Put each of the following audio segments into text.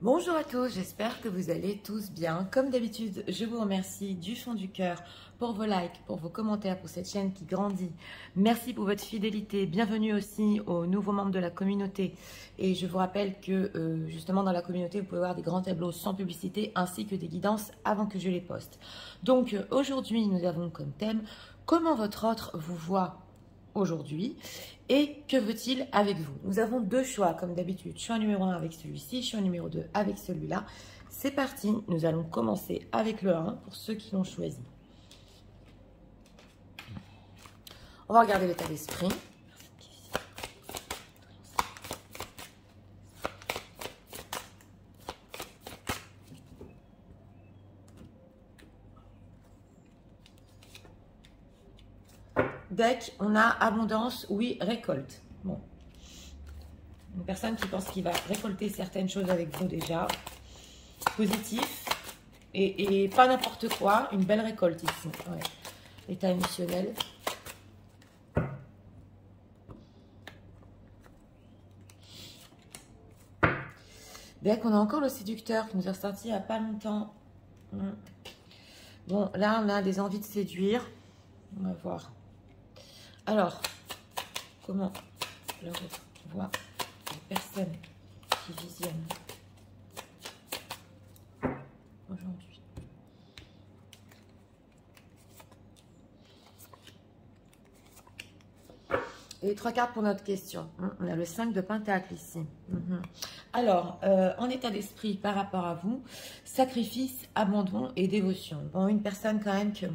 Bonjour à tous, j'espère que vous allez tous bien. Comme d'habitude, je vous remercie du fond du cœur pour vos likes, pour vos commentaires, pour cette chaîne qui grandit. Merci pour votre fidélité. Bienvenue aussi aux nouveaux membres de la communauté. Et je vous rappelle que justement dans la communauté, vous pouvez voir des grands tableaux sans publicité ainsi que des guidances avant que je les poste. Donc aujourd'hui, nous avons comme thème comment votre autre vous voit aujourd'hui et que veut-il avec vous. Nous avons deux choix comme d'habitude, choix numéro 1 avec celui-ci, choix numéro 2 avec celui-là. C'est parti, nous allons commencer avec le 1 pour ceux qui l'ont choisi. On va regarder l'état d'esprit. Deck, on a abondance, oui, récolte. Bon. Une personne qui pense qu'il va récolter certaines choses avec vous déjà. Positif. Et pas n'importe quoi. Une belle récolte ici. Ouais. État émotionnel. Deck, on a encore le séducteur qui nous est ressorti il n'y a pas longtemps. Bon, là, on a des envies de séduire. On va voir. Alors, comment l'autre voit les personnes qui visionnent aujourd'hui? Et 3 cartes pour notre question. On a le 5 de Pentacle ici. Alors, en état d'esprit par rapport à vous, sacrifice, abandon et dévotion. Bon, une personne quand même que...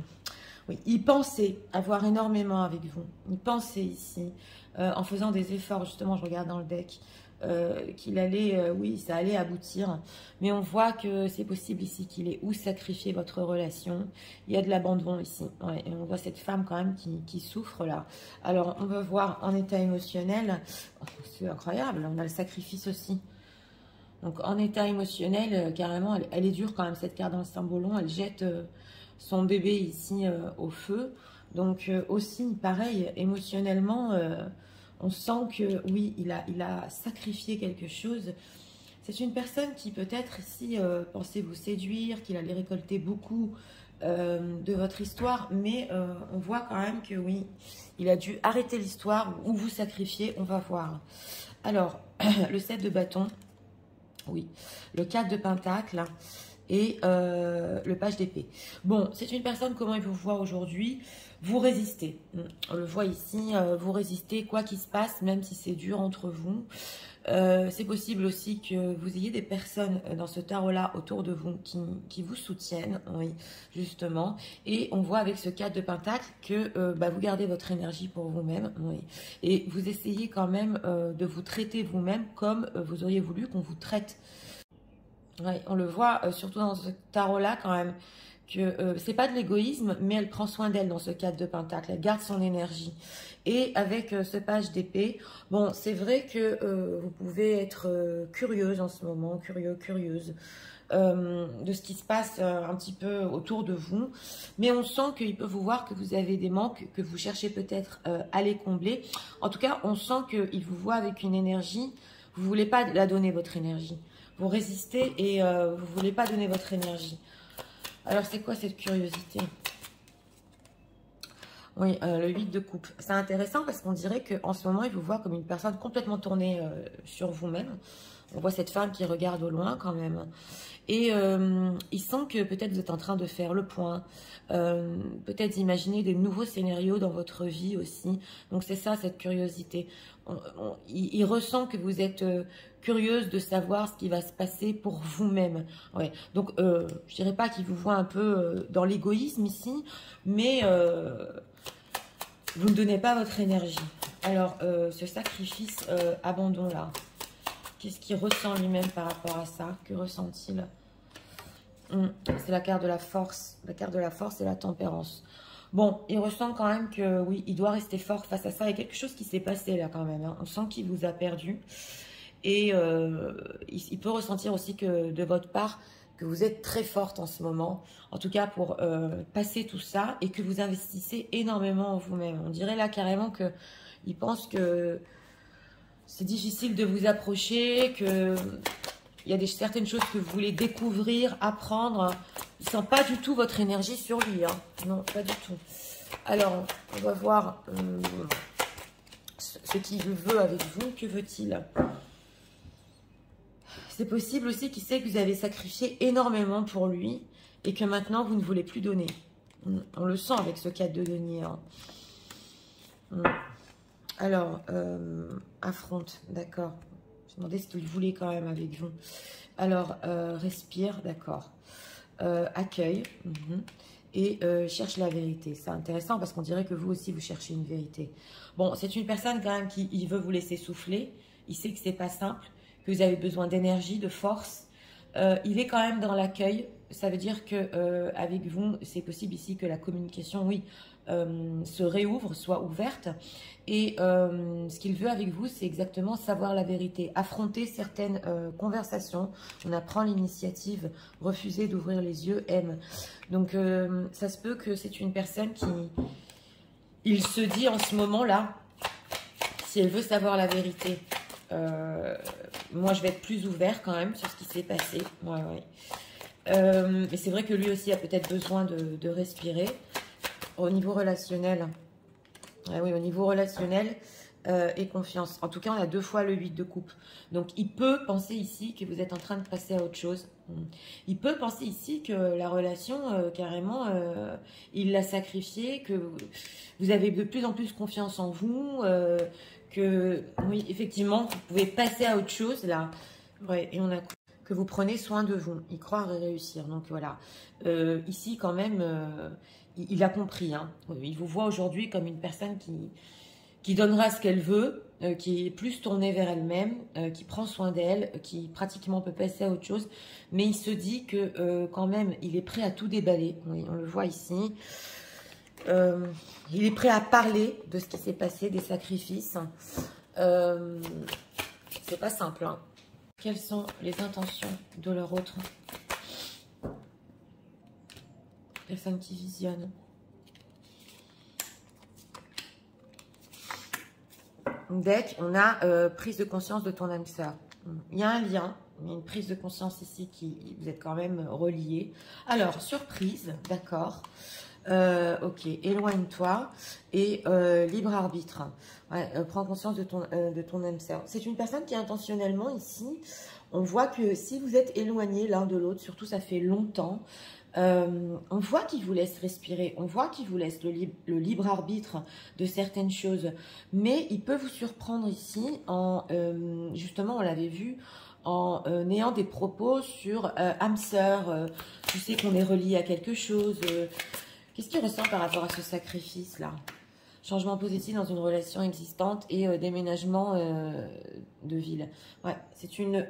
Oui, il pensait avoir énormément avec vous. Il pensait ici, en faisant des efforts, justement, je regarde dans le deck, qu'il allait, oui, ça allait aboutir. Mais on voit que c'est possible ici qu'il ait ou sacrifié votre relation. Il y a de l'abandon ici. Ouais, et on voit cette femme quand même qui souffre là. Alors, on va voir en état émotionnel. Oh, c'est incroyable, on a le sacrifice aussi. Donc, en état émotionnel, carrément, elle est dure quand même, cette carte dans le symbolon. Elle jette... son bébé ici au feu. Donc aussi, pareil, émotionnellement, on sent que oui, il a sacrifié quelque chose. C'est une personne qui peut-être ici pensait vous séduire, qu'il allait récolter beaucoup de votre histoire, mais on voit quand même que oui, il a dû arrêter l'histoire ou vous sacrifier, on va voir. Alors, le 7 de bâton, oui, le 4 de pentacle, et le page d'épée. Bon, c'est une personne, comment il vous voit aujourd'hui? Vous résistez. On le voit ici, vous résistez quoi qu'il se passe, même si c'est dur entre vous. C'est possible aussi que vous ayez des personnes dans ce tarot-là autour de vous qui vous soutiennent, oui, justement. Et on voit avec ce 4 de pentacle que vous gardez votre énergie pour vous-même, oui. Et vous essayez quand même de vous traiter vous-même comme vous auriez voulu qu'on vous traite. Ouais, on le voit surtout dans ce tarot-là quand même, que c'est pas de l'égoïsme, mais elle prend soin d'elle dans ce 4 de pentacle, elle garde son énergie. Et avec ce page d'épée, bon, c'est vrai que vous pouvez être curieuse en ce moment, curieuse de ce qui se passe un petit peu autour de vous, mais on sent qu'il peut vous voir que vous avez des manques, que vous cherchez peut-être à les combler. En tout cas, on sent qu'il vous voit avec une énergie, vous voulez pas la donner votre énergie. Vous résistez et vous ne voulez pas donner votre énergie. Alors, c'est quoi cette curiosité? Oui, le 8 de coupe. C'est intéressant parce qu'on dirait qu'en ce moment, il vous voit comme une personne complètement tournée sur vous-même. On voit cette femme qui regarde au loin quand même. Et il sent que peut-être vous êtes en train de faire le point. Peut-être imaginer des nouveaux scénarios dans votre vie aussi. Donc c'est ça, cette curiosité. Il ressent que vous êtes curieuse de savoir ce qui va se passer pour vous-même. Ouais. Donc je dirais pas qu'il vous voit un peu dans l'égoïsme ici, mais vous ne donnez pas votre énergie. Alors ce sacrifice, abandon là. Qu'est-ce qu'il ressent lui-même par rapport à ça? Que ressent-il? C'est la carte de la force. La carte de la force et la tempérance. Bon, il ressent quand même que, oui, il doit rester fort face à ça. Il y a quelque chose qui s'est passé là quand même. Hein. On sent qu'il vous a perdu. Et il peut ressentir aussi que de votre part, que vous êtes très forte en ce moment. En tout cas, pour passer tout ça et que vous investissez énormément en vous-même. On dirait là carrément qu'il pense que c'est difficile de vous approcher, que il y a certaines choses que vous voulez découvrir, apprendre. Il ne sent pas du tout votre énergie sur lui. Hein. Non, pas du tout. Alors, on va voir ce qu'il veut avec vous. Que veut-il? C'est possible aussi qu'il sait que vous avez sacrifié énormément pour lui et que maintenant, vous ne voulez plus donner. On le sent avec ce 4 de denier. Hein. Alors, affronte, d'accord. Je me demandais ce qu'il voulait quand même avec vous. Alors, respire, d'accord. Accueille. Et cherche la vérité. C'est intéressant parce qu'on dirait que vous aussi, vous cherchez une vérité. Bon, c'est une personne quand même qui veut vous laisser souffler. Il sait que c'est pas simple, que vous avez besoin d'énergie, de force. Il est quand même dans l'accueil. Ça veut dire que avec vous, c'est possible ici que la communication, oui, se réouvre, soit ouverte. Et ce qu'il veut avec vous, c'est exactement savoir la vérité, affronter certaines conversations. On apprend l'initiative, refuser d'ouvrir les yeux, aime. Donc, ça se peut que c'est une personne qui, il se dit en ce moment-là, si elle veut savoir la vérité, moi je vais être plus ouvert quand même sur ce qui s'est passé. Ouais, ouais. Mais c'est vrai que lui aussi a peut-être besoin de respirer. Au niveau relationnel, oui, au niveau relationnel et confiance. En tout cas, on a 2 fois le 8 de coupe. Donc, il peut penser ici que vous êtes en train de passer à autre chose. Il peut penser ici que la relation, carrément, il l'a sacrifiée, que vous avez de plus en plus confiance en vous, que, oui, effectivement, vous pouvez passer à autre chose, là. Ouais, et on a que vous prenez soin de vous, y croire et réussir. Donc, voilà. Ici, quand même... il a compris, hein. Il vous voit aujourd'hui comme une personne qui donnera ce qu'elle veut, qui est plus tournée vers elle-même, qui prend soin d'elle, qui pratiquement peut passer à autre chose. Mais il se dit que quand même, il est prêt à tout déballer. Oui, on le voit ici. Il est prêt à parler de ce qui s'est passé, des sacrifices. C'est pas simple, hein. Quelles sont les intentions de leur autre personne qui visionne? Deck, on a prise de conscience de ton âme sœur. Il y a un lien, il y a une prise de conscience ici qui vous êtes quand même reliés. Alors, surprise, d'accord. Ok, éloigne-toi et libre arbitre. Ouais, prends conscience de ton âme sœur. C'est une personne qui intentionnellement ici, on voit que si vous êtes éloignés l'un de l'autre, surtout ça fait longtemps, on voit qu'il vous laisse respirer, on voit qu'il vous laisse le libre arbitre de certaines choses, mais il peut vous surprendre ici en, justement on l'avait vu, en ayant des propos sur âme sœur, tu sais qu'on est relié à quelque chose, qu'est-ce qu'il ressent par rapport à ce sacrifice là? Changement positif dans une relation existante et déménagement de ville. Ouais, c'est une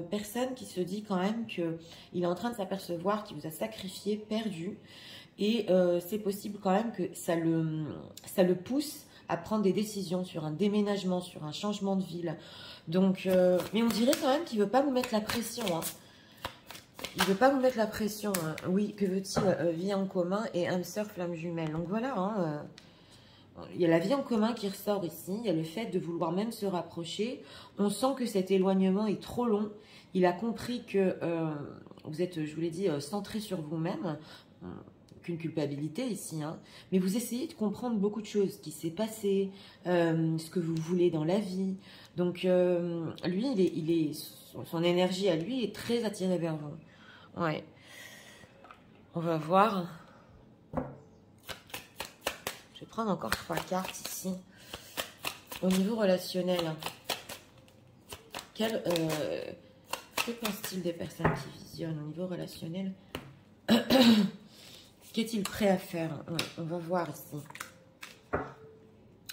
personne qui se dit quand même qu'il est en train de s'apercevoir qu'il vous a sacrifié, perdu. Et c'est possible quand même que ça le pousse à prendre des décisions sur un déménagement, sur un changement de ville. Donc, mais on dirait quand même qu'il ne veut pas vous mettre la pression. Hein. Il ne veut pas vous mettre la pression. Hein. Oui, que veut-il? Vie en commun et âme sœur flamme jumelle. Donc voilà, hein, il y a la vie en commun qui ressort ici, il y a le fait de vouloir même se rapprocher. On sent que cet éloignement est trop long. Il a compris que vous êtes, je vous l'ai dit, centré sur vous-même. Qu'une culpabilité ici, hein. Mais vous essayez de comprendre beaucoup de choses, ce qui s'est passé, ce que vous voulez dans la vie. Donc, lui, son énergie à lui est très attirée vers vous. Ouais. On va voir. Je vais prendre encore 3 cartes ici. Au niveau relationnel, que pense-t-il des personnes qui visionnent au niveau relationnel? Qu'est-il prêt à faire? Ouais, on va voir ici.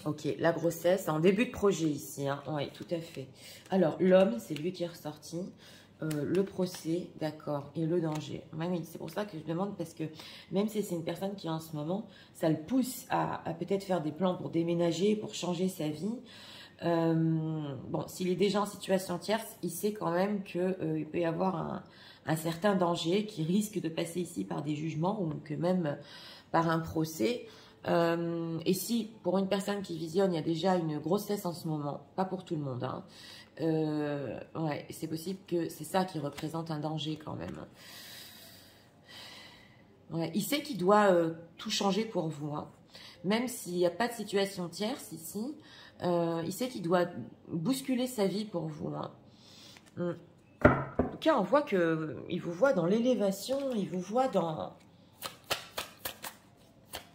Ok, la grossesse, en début de projet ici. Hein. Oui, tout à fait. Alors, l'homme, c'est lui qui est ressorti. Le procès, d'accord, et le danger. Ouais, oui, c'est pour ça que je demande, parce que même si c'est une personne qui en ce moment, ça le pousse à peut-être faire des plans pour déménager, pour changer sa vie. Bon, s'il est déjà en situation tierce, il sait quand même qu'il peut y avoir un certain danger qui risque de passer ici par des jugements ou que même par un procès. Et si, pour une personne qui visionne, il y a déjà une grossesse en ce moment, pas pour tout le monde, hein, ouais, c'est possible que c'est ça qui représente un danger quand même. Ouais, il sait qu'il doit tout changer pour vous, hein. Même s'il n'y a pas de situation tierce ici, il sait qu'il doit bousculer sa vie pour vous, hein. En tout cas, on voit qu'il vous voit dans l'élévation, il vous voit dans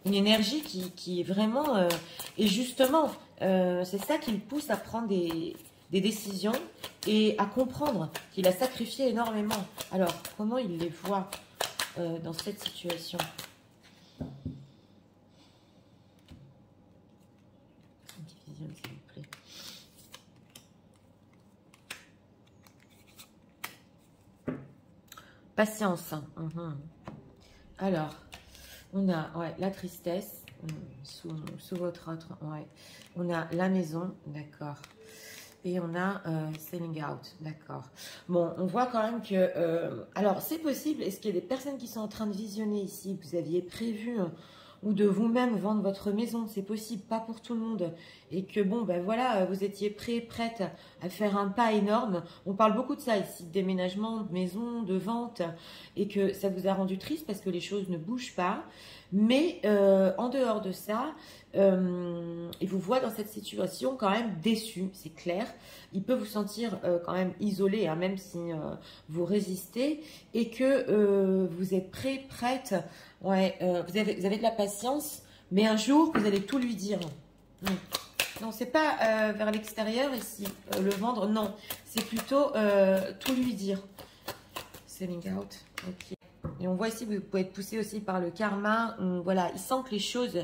une énergie qui est vraiment... et justement, c'est ça qui le pousse à prendre des décisions et à comprendre qu'il a sacrifié énormément. Alors, comment il les voit dans cette situation? Division, s'il vous plaît. Patience. Alors, on a la tristesse sous votre autre. Ouais. On a la maison, d'accord. Et on a selling out, d'accord. Bon, on voit quand même que... alors, c'est possible. Est-ce qu'il y a des personnes qui sont en train de visionner ici? Vous aviez prévu ou de vous-même vendre votre maison? C'est possible, pas pour tout le monde. Et que, bon, ben voilà, vous étiez prête à faire un pas énorme. On parle beaucoup de ça ici, de déménagement, de maison, de vente. Et que ça vous a rendu triste parce que les choses ne bougent pas. Mais en dehors de ça, il vous voit dans cette situation quand même déçu, c'est clair. Il peut vous sentir quand même isolé, hein, même si vous résistez et que vous êtes prête. Ouais, vous avez de la patience, mais un jour, vous allez tout lui dire. Non, c'est pas vers l'extérieur ici, le vendre, non. C'est plutôt tout lui dire. Selling out, ok. Et on voit ici que vous pouvez être poussé aussi par le karma. Voilà, il sent que les choses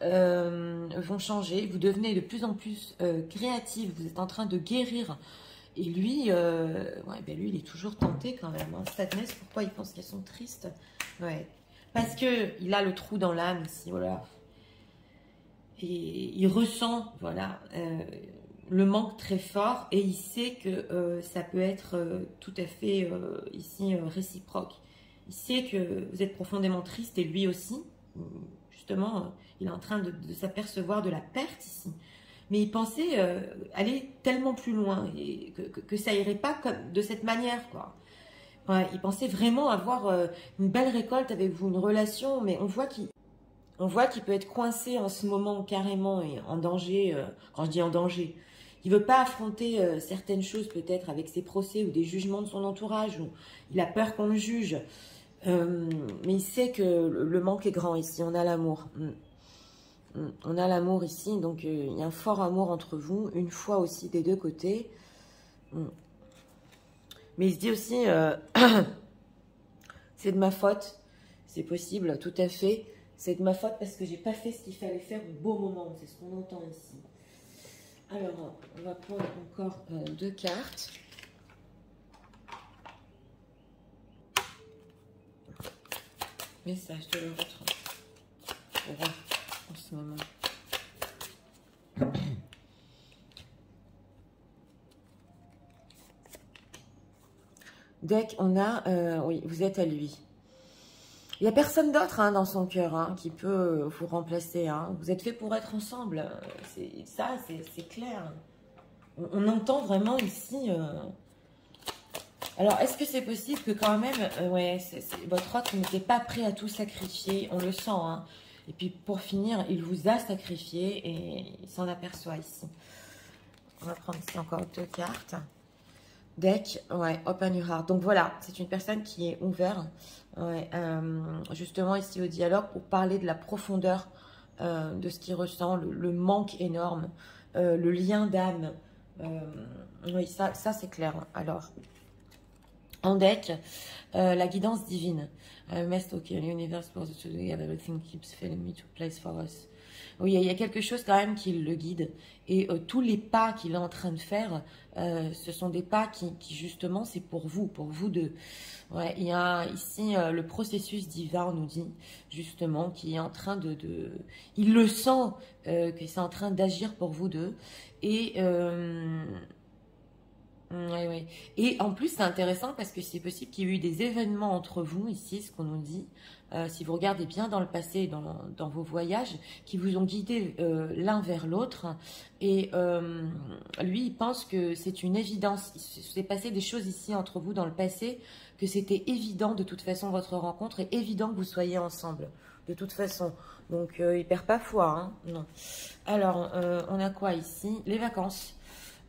vont changer. Vous devenez de plus en plus créatif. Vous êtes en train de guérir. Et lui, ben lui, il est toujours tenté quand même. Hein. Sadness, pourquoi il pense qu'elles sont tristes? Ouais. Parce qu'il a le trou dans l'âme ici, voilà. Et il ressent, voilà, le manque très fort. Et il sait que ça peut être tout à fait ici réciproque. Il sait que vous êtes profondément triste et lui aussi. Justement, il est en train de s'apercevoir de la perte ici. Mais il pensait aller tellement plus loin et que ça irait pas comme, de cette manière, quoi. Ouais, il pensait vraiment avoir une belle récolte avec vous, une relation, mais on voit qu'il peut être coincé en ce moment carrément et en danger. Quand je dis en danger, il veut pas affronter certaines choses peut-être avec ses procès ou des jugements de son entourage, ou il a peur qu'on le juge. Mais il sait que le manque est grand ici, on a l'amour. On a l'amour ici, donc il y a un fort amour entre vous, une foi aussi des deux côtés. Mais il se dit aussi, c'est de ma faute, c'est possible, tout à fait. C'est de ma faute parce que j'ai pas fait ce qu'il fallait faire au bon moment, c'est ce qu'on entend ici. Alors, on va prendre encore 2 cartes. Message de l'autre en ce moment. Deck, on a... oui, vous êtes à lui. Il n'y a personne d'autre hein, dans son cœur hein, qui peut vous remplacer. Hein. Vous êtes fait pour être ensemble. Ça, c'est clair. On entend vraiment ici... Alors, est-ce que c'est possible que quand même, ouais, votre autre n'était pas prêt à tout sacrifier? On le sent, hein. Et puis, pour finir, il vous a sacrifié et il s'en aperçoit ici. On va prendre ici encore 2 cartes. Deck, ouais, open your heart. Donc voilà, c'est une personne qui est ouverte, ouais, justement ici au dialogue pour parler de la profondeur de ce qu'il ressent, le manque énorme, le lien d'âme. Oui, ça c'est clair. Alors... En deck, la guidance divine. Must okay, universe for the together, everything keeps failing me to place for us. Oui, il y a quelque chose quand même qui le guide. Et tous les pas qu'il est en train de faire, ce sont des pas qui justement, c'est pour vous deux. Ouais, il y a ici le processus divin, on nous dit, justement, qui est en train il le sent, que c'est en train d'agir pour vous deux. Et... Oui, oui. Et en plus, c'est intéressant parce que c'est possible qu'il y ait eu des événements entre vous, ici, ce qu'on nous dit, si vous regardez bien dans le passé, dans vos voyages, qui vous ont guidé l'un vers l'autre. Et lui, il pense que c'est une évidence. Il s'est passé des choses ici entre vous dans le passé, que c'était évident de toute façon votre rencontre et évident que vous soyez ensemble, de toute façon. Donc, il perd pas foi, hein, non. Alors, on a quoi ici? Les vacances.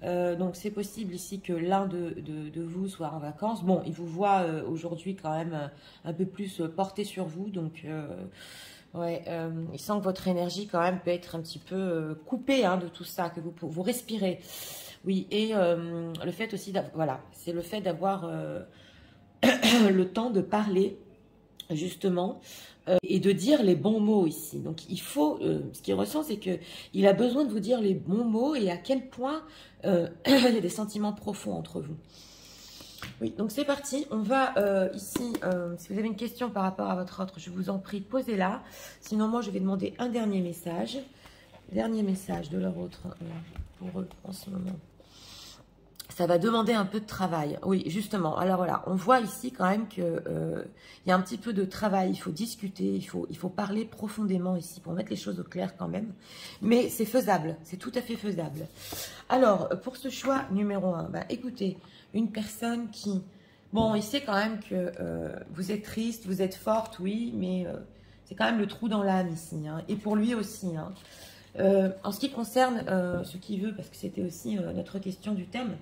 Donc c'est possible ici que l'un de vous soit en vacances. Bon, il vous voit aujourd'hui quand même un peu plus porté sur vous. Donc ouais, il sent que votre énergie quand même peut être un petit peu coupée hein, de tout ça, que vous respirez. Oui, et le fait aussi, voilà, c'est le fait d'avoir le temps de parler justement, et de dire les bons mots ici. Donc il faut, ce qu'il ressent, c'est que il a besoin de vous dire les bons mots et à quel point il y a des sentiments profonds entre vous. Oui, donc c'est parti. On va ici, si vous avez une question par rapport à votre autre, je vous en prie, posez-la. Sinon, moi, je vais demander un dernier message. Dernier message de leur autre pour eux en ce moment. Ça va demander un peu de travail. Oui, justement. Alors voilà, on voit ici quand même que il y a un petit peu de travail. Il faut discuter, il faut parler profondément ici pour mettre les choses au clair quand même. Mais c'est faisable, c'est tout à fait faisable. Alors, pour ce choix numéro 1, bah, écoutez, une personne qui... Bon, il sait quand même que vous êtes triste, vous êtes forte, oui, mais c'est quand même le trou dans l'âme ici. Hein, et pour lui aussi. Hein. En ce qui concerne ce qu'il veut, parce que c'était aussi notre question du thème,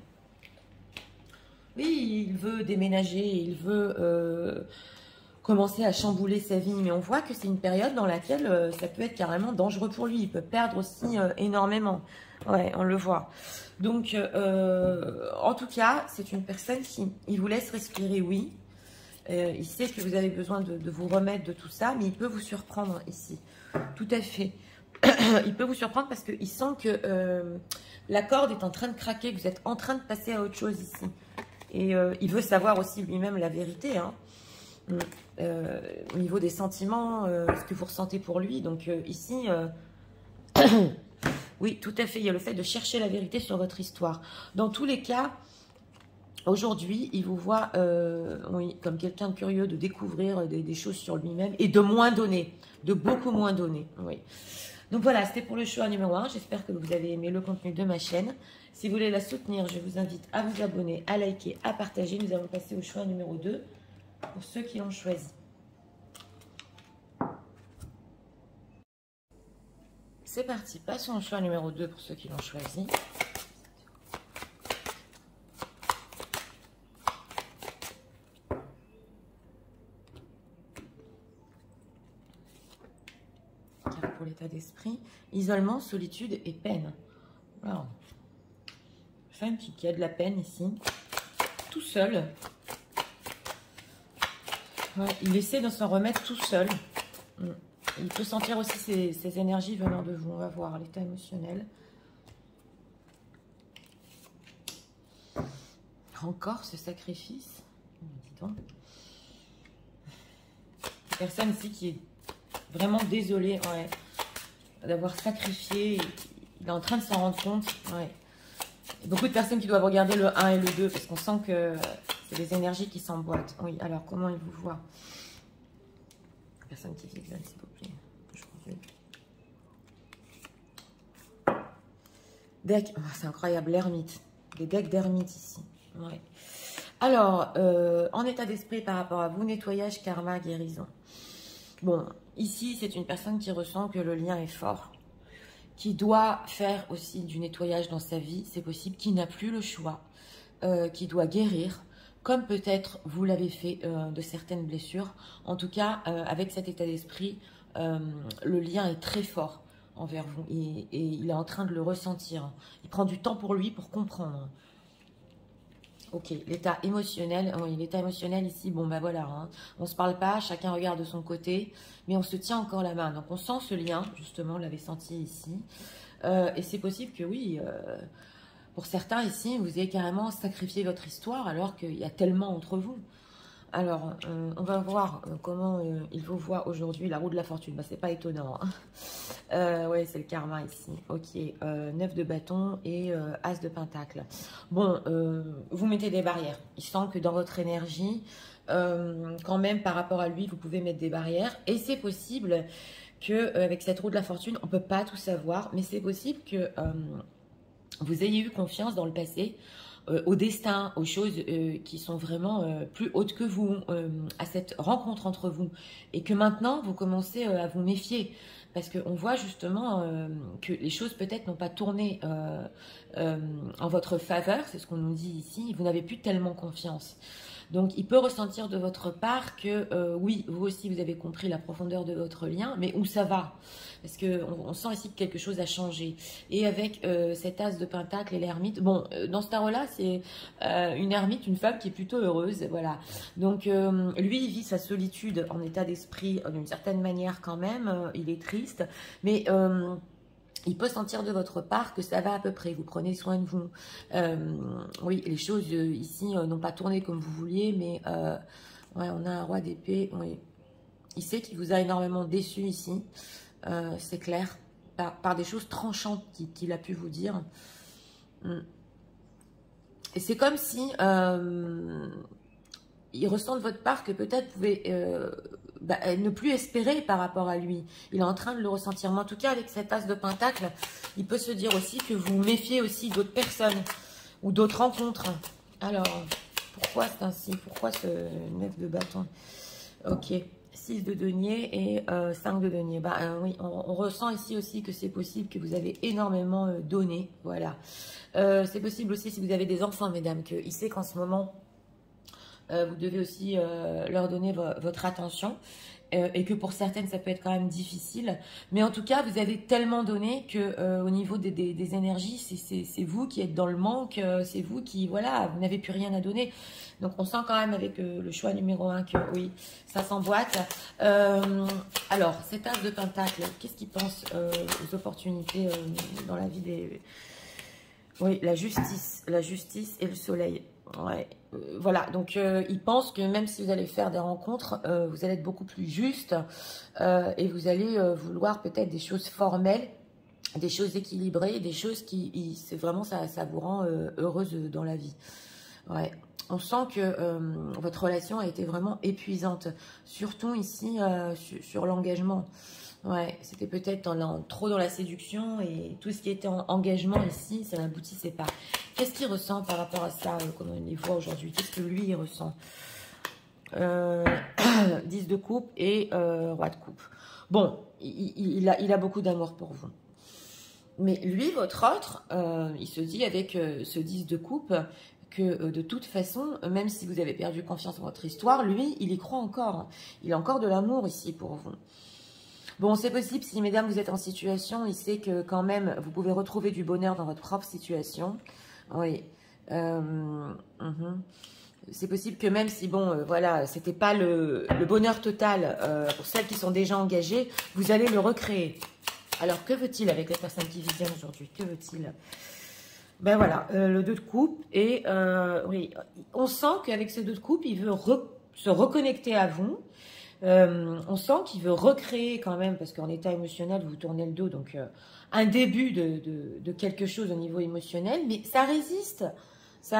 oui, il veut déménager, il veut commencer à chambouler sa vie, mais on voit que c'est une période dans laquelle ça peut être carrément dangereux pour lui. Il peut perdre aussi énormément. Ouais, on le voit. Donc, en tout cas, c'est une personne qui il vous laisse respirer, oui. Il sait que vous avez besoin de vous remettre de tout ça, mais il peut vous surprendre ici. Tout à fait. Il peut vous surprendre parce qu'il sent que la corde est en train de craquer, que vous êtes en train de passer à autre chose ici. Et il veut savoir aussi lui-même la vérité, hein. Au niveau des sentiments, ce que vous ressentez pour lui. Donc ici, oui, tout à fait, il y a le fait de chercher la vérité sur votre histoire. Dans tous les cas, aujourd'hui, il vous voit oui, comme quelqu'un de curieux, de découvrir des choses sur lui-même et de moins donner, de beaucoup moins donner. Oui. Donc voilà, c'était pour le choix numéro 1. J'espère que vous avez aimé le contenu de ma chaîne. Si vous voulez la soutenir, je vous invite à vous abonner, à liker, à partager. Nous allons passer au choix numéro 2 pour ceux qui l'ont choisi. C'est parti, passons au choix numéro 2 pour ceux qui l'ont choisi. Car pour l'état d'esprit, isolement, solitude et peine. Alors, femme qui a de la peine ici, tout seul. Ouais, il essaie de s'en remettre tout seul. Il peut sentir aussi ces énergies venant de vous. On va voir l'état émotionnel. Encore ce sacrifice. Dis donc. Une personne ici qui est vraiment désolée ouais, d'avoir sacrifié. Il est en train de s'en rendre compte. Ouais. Beaucoup de personnes qui doivent regarder le 1 et le 2 parce qu'on sent que c'est des énergies qui s'emboîtent. Oui, alors comment il vous voit? Personne qui visionne, s'il vous plaît. Deck, oh, c'est incroyable, l'ermite. Des decks d'ermite ici. Ouais. Alors, en état d'esprit par rapport à vous, nettoyage, karma, guérison. Bon, ici, c'est une personne qui ressent que le lien est fort, qui doit faire aussi du nettoyage dans sa vie, c'est possible, qui n'a plus le choix, qui doit guérir, comme peut-être vous l'avez fait de certaines blessures. En tout cas, avec cet état d'esprit, le lien est très fort envers vous et il est en train de le ressentir. Il prend du temps pour lui pour comprendre. Ok, l'état émotionnel, oui, l'état émotionnel ici, bon ben voilà, hein, on ne se parle pas, chacun regarde de son côté, mais on se tient encore la main. Donc on sent ce lien, justement, on l'avait senti ici. Et c'est possible que oui, pour certains ici, vous ayez carrément sacrifié votre histoire alors qu'il y a tellement entre vous. Alors, on va voir comment il vous voit aujourd'hui, la roue de la fortune. Bah, c'est pas étonnant. Hein. Ouais, c'est le karma ici. Ok, 9 de bâton et as de pentacle. Bon, vous mettez des barrières. Il sent que dans votre énergie, quand même, par rapport à lui, vous pouvez mettre des barrières. Et c'est possible que avec cette roue de la fortune, on peut pas tout savoir, mais c'est possible que vous ayez eu confiance dans le passé au destin, aux choses qui sont vraiment plus hautes que vous, à cette rencontre entre vous. Et que maintenant, vous commencez à vous méfier. Parce qu'on voit justement que les choses peut-être n'ont pas tourné en votre faveur, c'est ce qu'on nous dit ici, vous n'avez plus tellement confiance. Donc, il peut ressentir de votre part que, oui, vous aussi, vous avez compris la profondeur de votre lien, mais où ça va? Parce qu'on sent ici que quelque chose a changé. Et avec cet as de pentacle et l'ermite, bon, dans ce tarot-là, c'est une ermite, une femme qui est plutôt heureuse, voilà. Donc, lui, il vit sa solitude en état d'esprit d'une certaine manière quand même, il est triste, mais... il peut sentir de votre part que ça va à peu près, vous prenez soin de vous. Oui, les choses ici n'ont pas tourné comme vous vouliez, mais ouais, on a un roi d'épée. Oui. Il sait qu'il vous a énormément déçu ici, c'est clair, par des choses tranchantes qu'il a pu vous dire. Et c'est comme si il ressent de votre part que peut-être vous pouvez ne plus espérer par rapport à lui. Il est en train de le ressentir. Mais en tout cas, avec cet as de pentacle, il peut se dire aussi que vous vous méfiez aussi d'autres personnes ou d'autres rencontres. Alors, pourquoi c'est ainsi? Pourquoi ce 9 de bâton? Ok, 6 de denier et 5 de denier. Bah, oui, on ressent ici aussi que c'est possible que vous avez énormément donné. Voilà. C'est possible aussi si vous avez des enfants, mesdames, qu'il sait qu'en ce moment... vous devez aussi leur donner votre attention et que pour certaines, ça peut être quand même difficile. Mais en tout cas, vous avez tellement donné que au niveau des énergies, c'est vous qui êtes dans le manque, c'est vous qui, voilà, vous n'avez plus rien à donner. Donc, on sent quand même avec le choix numéro 1 que oui, ça s'emboîte. Alors, cet as de pentacle, qu'est-ce qu'il pense aux opportunités dans la vie des... Oui, la justice et le soleil. Ouais, voilà, donc il pense que même si vous allez faire des rencontres, vous allez être beaucoup plus juste et vous allez vouloir peut-être des choses formelles, des choses équilibrées, des choses qui, c'est vraiment ça vous rend heureuse dans la vie. Ouais, on sent que votre relation a été vraiment épuisante, surtout ici sur l'engagement. Ouais, c'était peut-être trop dans la séduction et tout ce qui était en engagement ici, ça n'aboutissait pas. Qu'est-ce qu'il ressent par rapport à ça, comment on les voit aujourd'hui? Qu'est-ce que lui, il ressent? 10 de coupe et roi de coupe. Bon, il a beaucoup d'amour pour vous. Mais lui, votre autre, il se dit avec ce 10 de coupe que de toute façon, même si vous avez perdu confiance en votre histoire, lui, il y croit encore. Il a encore de l'amour ici pour vous. Bon, c'est possible, si mesdames, vous êtes en situation, il sait que quand même, vous pouvez retrouver du bonheur dans votre propre situation. Oui. C'est possible que même si, bon, voilà, c'était pas le bonheur total pour celles qui sont déjà engagées, vous allez le recréer. Alors, que veut-il avec les personnes qui visionnent aujourd'hui? Que veut-il? Ben voilà, le 2 de coupe. Et oui, on sent qu'avec ce 2 de coupe, il veut se reconnecter à vous. On sent qu'il veut recréer quand même, parce qu'en état émotionnel, vous tournez le dos, donc un début de quelque chose au niveau émotionnel, mais ça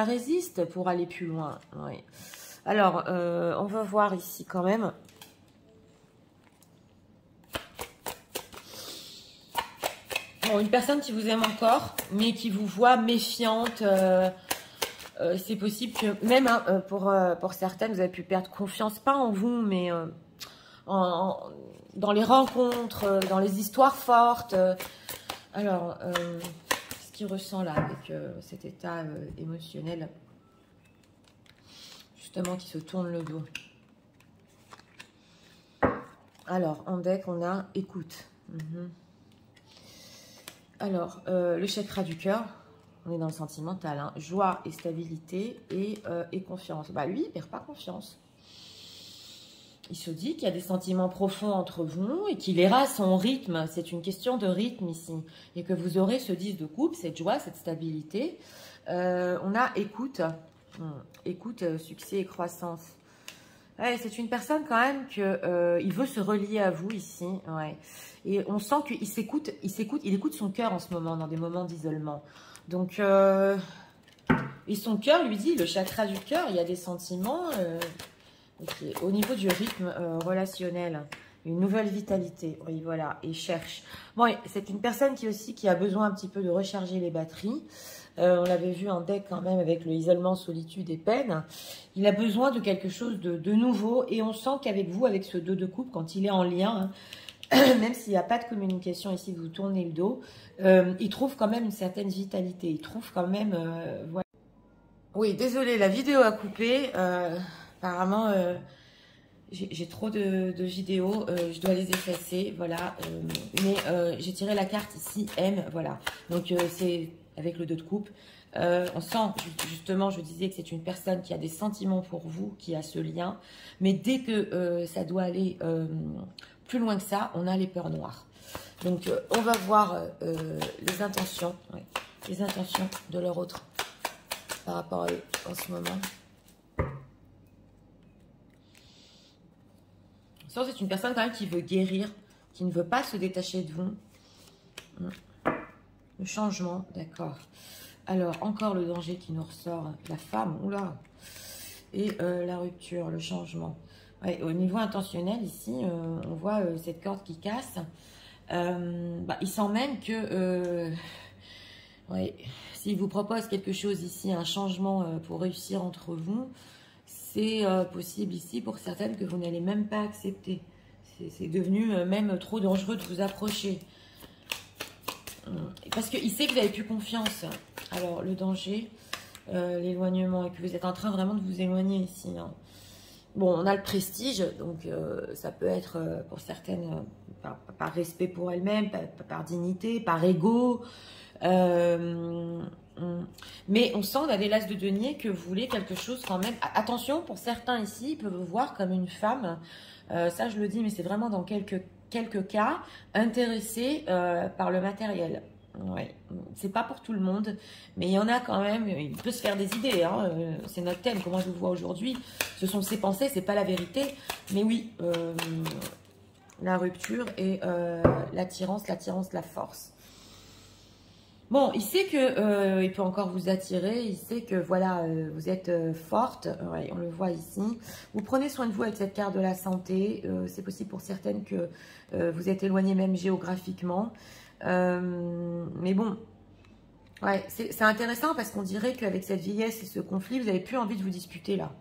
résiste pour aller plus loin. Oui. Alors, on va voir ici quand même. Bon, une personne qui vous aime encore, mais qui vous voit méfiante. C'est possible que, même hein, pour certaines, vous avez pu perdre confiance, pas en vous, mais dans les rencontres, dans les histoires fortes. Alors, ce qu'il ressent là, avec cet état émotionnel, justement, qui se tourne le dos. Alors, en deck, on a écoute. Alors, le chakra du cœur, on est dans le sentimental, hein, joie et stabilité et confiance. Bah, lui, il perd pas confiance. Il se dit qu'il y a des sentiments profonds entre vous et qu'il ira à son rythme. C'est une question de rythme ici. Et que vous aurez ce 10 de coupe, cette joie, cette stabilité. On a écoute. Écoute, succès et croissance. Ouais, c'est une personne quand même que il veut se relier à vous ici. Ouais. Et on sent qu'il s'écoute, il écoute son cœur en ce moment, dans des moments d'isolement. Donc, et son cœur lui dit, le chakra du cœur, il y a des sentiments. Okay. Au niveau du rythme relationnel, une nouvelle vitalité. Oui, voilà, et cherche. Bon, c'est une personne qui a besoin un petit peu de recharger les batteries. On l'avait vu en deck quand même avec le isolement, solitude et peine. Il a besoin de quelque chose de nouveau. Et on sent qu'avec vous, avec ce 2 de coupe, quand il est en lien, hein, même s'il n'y a pas de communication ici, vous tournez le dos, il trouve quand même une certaine vitalité. Il trouve quand même... voilà. Oui, désolé, la vidéo a coupé. Apparemment, j'ai trop de vidéos, je dois les effacer, voilà. Mais j'ai tiré la carte ici, M, voilà. Donc, c'est avec le 2 de coupe. On sent, justement, je disais que c'est une personne qui a des sentiments pour vous, qui a ce lien. Mais dès que ça doit aller plus loin que ça, on a les peurs noires. Donc, on va voir les intentions, ouais, les intentions de leur autre par rapport à eux en ce moment. C'est une personne quand même qui veut guérir, qui ne veut pas se détacher de vous. Le changement, d'accord. Alors, encore le danger qui nous ressort. La femme, oula. Et la rupture, le changement. Ouais, au niveau intentionnel, ici, on voit cette corde qui casse. Il sent même que... ouais, s'il vous propose quelque chose ici, un changement pour réussir entre vous, c'est possible ici pour certaines que vous n'allez même pas accepter. C'est devenu même trop dangereux de vous approcher. Parce qu'il sait que vous n'avez plus confiance. Alors, le danger, l'éloignement, et que vous êtes en train vraiment de vous éloigner ici. Hein. Bon, on a le prestige, donc ça peut être pour certaines par respect pour elles-mêmes, par dignité, par ego. Mais on sent dans les l'as de denier que vous voulez quelque chose quand même. Attention, pour certains ici, ils peuvent vous voir comme une femme. Ça, je le dis, mais c'est vraiment dans quelques cas, intéressés par le matériel. Ouais. C'est pas pour tout le monde, mais il y en a quand même. Il peut se faire des idées. Hein, c'est notre thème. Comment je vous vois aujourd'hui, ce sont ses pensées, c'est pas la vérité. Mais oui, la rupture et l'attirance, la force. Bon, il sait que il peut encore vous attirer, il sait que voilà, vous êtes forte, ouais, on le voit ici. Vous prenez soin de vous avec cette carte de la santé, c'est possible pour certaines que vous êtes éloigné même géographiquement. Mais bon, ouais, c'est intéressant parce qu'on dirait qu'avec cette vieillesse et ce conflit, vous n'avez plus envie de vous disputer là.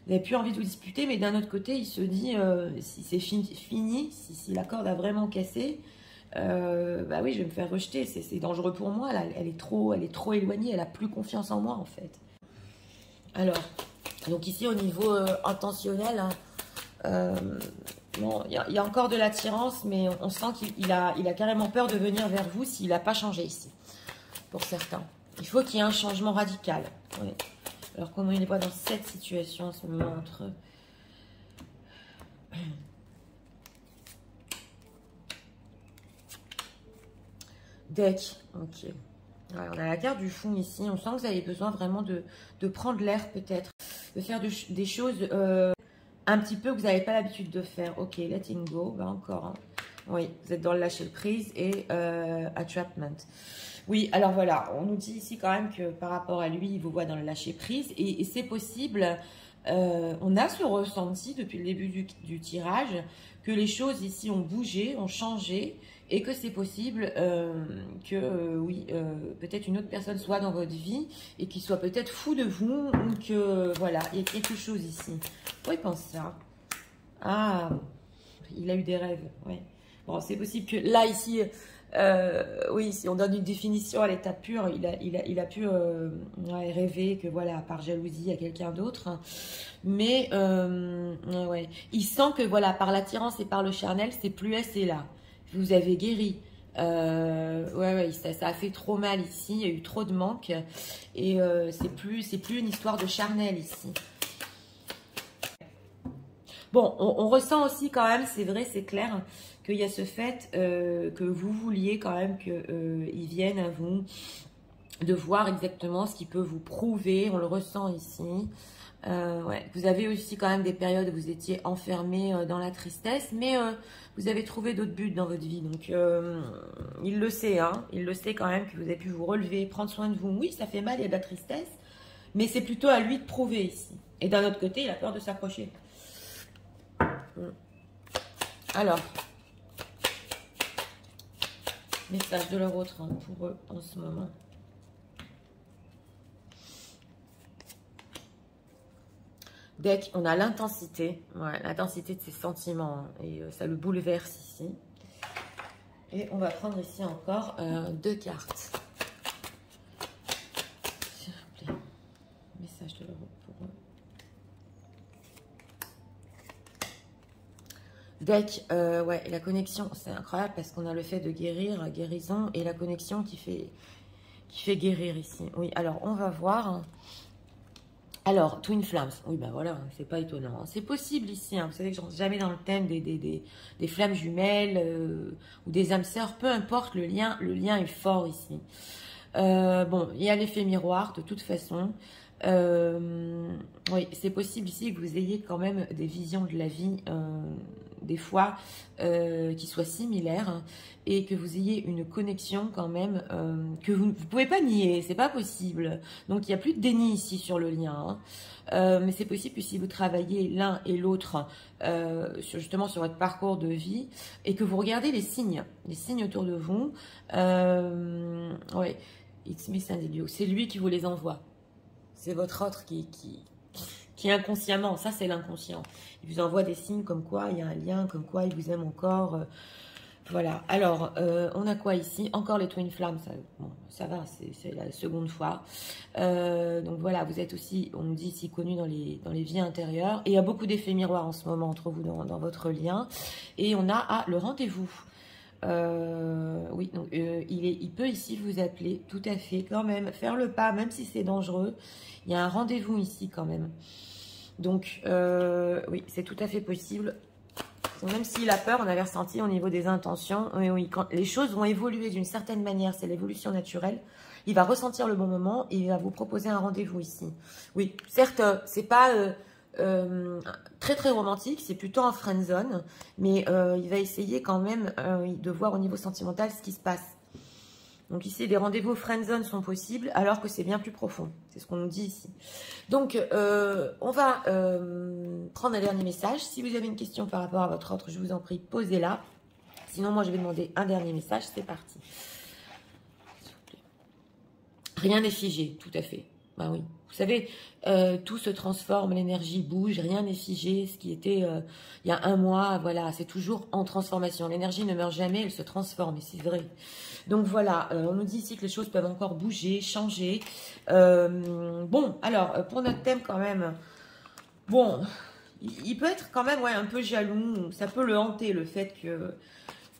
Vous n'avez plus envie de vous disputer, mais d'un autre côté, il se dit, si c'est fini, si la corde a vraiment cassé, bah oui, je vais me faire rejeter, c'est dangereux pour moi, là. Elle est trop éloignée, elle a plus confiance en moi en fait. Alors, donc ici au niveau intentionnel, hein, bon, il y a encore de l'attirance, mais on sent qu'il a carrément peur de venir vers vous s'il n'a pas changé ici, pour certains. Il faut qu'il y ait un changement radical. Oui. Alors comment il est pas dans cette situation en ce moment entre... Deck, ok. Ouais, on a la carte du fond ici. On sent que vous avez besoin vraiment de prendre l'air peut-être. De faire des choses un petit peu que vous n'avez pas l'habitude de faire. Ok, letting go, bah encore. Hein. Oui, vous êtes dans le lâcher prise et attrapment. Oui, alors voilà, on nous dit ici quand même que par rapport à lui, il vous voit dans le lâcher prise. Et c'est possible, on a ce ressenti depuis le début du tirage, que les choses ici ont bougé, ont changé. Et que c'est possible que, oui, peut-être une autre personne soit dans votre vie et qu'il soit peut-être fou de vous ou que, voilà, il y a quelque chose ici. Pourquoi il pense ça? Ah, il a eu des rêves, oui. Bon, c'est possible que là, ici, oui, si on donne une définition à l'état pur, il a pu ouais, rêver que, voilà, par jalousie à quelqu'un d'autre. Mais, ouais, il sent que, voilà, par l'attirance et par le charnel, c'est plus assez là. Vous avez guéri. Ouais, ça a fait trop mal ici. Il y a eu trop de manque. Et c'est plus une histoire de charnel ici. Bon, on ressent aussi quand même, c'est vrai, c'est clair, qu'il y a ce fait que vous vouliez quand même qu'ils viennent à vous, de voir exactement ce qu'il peut vous prouver. On le ressent ici. Ouais. Vous avez aussi quand même des périodes où vous étiez enfermé dans la tristesse, mais vous avez trouvé d'autres buts dans votre vie. Donc, il le sait, hein. Il le sait quand même que vous avez pu vous relever, prendre soin de vous. Oui, ça fait mal, il y a de la tristesse, mais c'est plutôt à lui de prouver ici. Et d'un autre côté, il a peur de s'approcher. Alors, message de leur autre hein, pour eux en ce moment. Deck, on a l'intensité, ouais, l'intensité de ses sentiments, hein, et ça le bouleverse ici. Et on va prendre ici encore 2 cartes. S'il vous plaît, message de l'euro pour eux. Deck, ouais, la connexion, c'est incroyable parce qu'on a le fait de guérir, guérison, et la connexion qui fait guérir ici. Oui, alors on va voir. Alors, Twin Flames, oui, ben voilà, c'est pas étonnant. Hein. C'est possible ici, hein. Vous savez que je ne rentre jamais dans le thème des flammes jumelles ou des âmes sœurs, peu importe, le lien est fort ici. Bon, il y a l'effet miroir, de toute façon. Oui, c'est possible ici que vous ayez quand même des visions de la vie, des fois, qui soient similaires, hein, et que vous ayez une connexion quand même que vous ne pouvez pas nier, c'est pas possible. Donc, il n'y a plus de déni ici sur le lien. Hein. Mais c'est possible que si vous travaillez l'un et l'autre justement sur votre parcours de vie et que vous regardez les signes autour de vous, ouais, c'est lui qui vous les envoie. C'est votre autre qui inconsciemment, ça c'est l'inconscient. Il vous envoie des signes comme quoi il y a un lien, comme quoi il vous aime encore. Voilà. Alors, on a quoi ici? Encore les Twin Flames. Bon, ça va, c'est la seconde fois. Donc voilà, vous êtes aussi, on nous dit ici, connu dans les vies intérieures. Et il y a beaucoup d'effets miroirs en ce moment entre vous dans votre lien. Et on a le rendez-vous. Oui, donc il peut ici vous appeler, tout à fait, quand même, faire le pas, même si c'est dangereux. Il y a un rendez-vous ici quand même. Donc, oui, c'est tout à fait possible. Même s'il a peur, on avait ressenti au niveau des intentions. Oui, quand les choses vont évoluer d'une certaine manière, c'est l'évolution naturelle. Il va ressentir le bon moment et il va vous proposer un rendez-vous ici. Oui, certes, c'est pas très très romantique, c'est plutôt en friend zone, mais il va essayer quand même de voir au niveau sentimental ce qui se passe. Donc ici, les rendez-vous friend zone sont possibles, alors que c'est bien plus profond. C'est ce qu'on nous dit ici. Donc, on va prendre un dernier message. Si vous avez une question par rapport à votre autre, je vous en prie, posez-la. Sinon, moi, je vais demander un dernier message. C'est parti. Rien n'est figé, tout à fait. Ben oui. Vous savez, tout se transforme, l'énergie bouge, rien n'est figé. Ce qui était il y a un mois, voilà, c'est toujours en transformation. L'énergie ne meurt jamais, elle se transforme, et c'est vrai. Donc voilà, on nous dit ici que les choses peuvent encore bouger, changer. Bon, alors, pour notre thème quand même, bon, il peut être quand même un peu jaloux. Ça peut le hanter, le fait que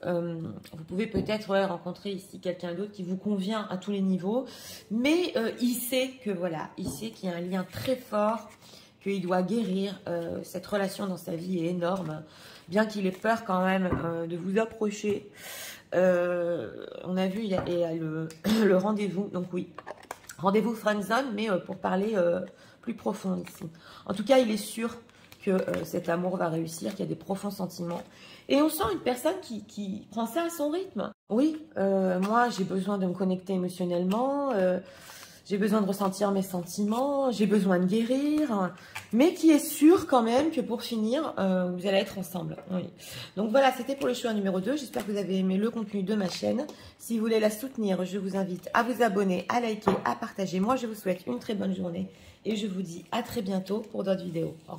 vous pouvez peut-être rencontrer ici quelqu'un d'autre qui vous convient à tous les niveaux. Mais il sait que voilà, il sait qu'il y a un lien très fort, qu'il doit guérir. Cette relation dans sa vie est énorme. Bien qu'il ait peur quand même de vous approcher. On a vu, il y a le rendez-vous. Donc oui, rendez-vous friendzone, mais pour parler plus profond ici. En tout cas, il est sûr que cet amour va réussir, qu'il y a des profonds sentiments. Et on sent une personne qui prend ça à son rythme. Oui, moi, j'ai besoin de me connecter émotionnellement. J'ai besoin de ressentir mes sentiments, j'ai besoin de guérir, mais qui est sûr quand même que pour finir, vous allez être ensemble. Oui. Donc voilà, c'était pour le choix numéro 2. J'espère que vous avez aimé le contenu de ma chaîne. Si vous voulez la soutenir, je vous invite à vous abonner, à liker, à partager. Moi, je vous souhaite une très bonne journée et je vous dis à très bientôt pour d'autres vidéos. Au revoir.